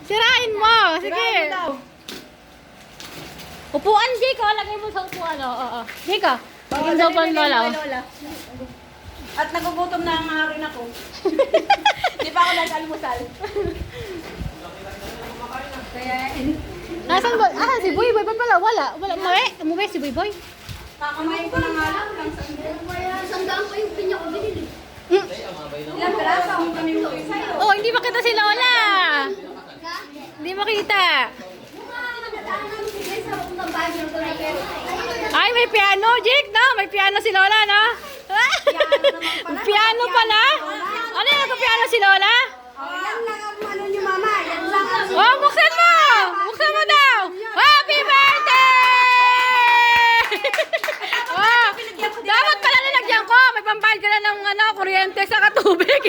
Sirain mo. Sige. Sirain mo daw. Upuan, Jake. O, lagay mo sa upuan. Oo. Jake, o. Oo, Yung sopan dali, lola. dali, Lola. At nagugutom na nga rin ako. Di pa ako nag-almusal. Kaya, Nasaan ba? Ah, si Boy. Boy, ba't pala? Wala. Umuwi. Umuwi si Boy Boy. kakamayin ko na nga lang. Sandaan pa yung pinya ko binili. Ilang piraso ang kami mo sa'yo. Oh, hindi makita si Lola. Hindi makita. Ay, may piano, Jake, no? May piano si Lola, no? Piano pala? Ano yung nagpa-piano si Lola? Yan lang ang ano niyo, mama. Yan lang ang... Oh, buksan mo! Buksan mo daw! Happy birthday! Oh, dapat pala nilagyan ko. May pambayad ka na ng kuryente sa katubig.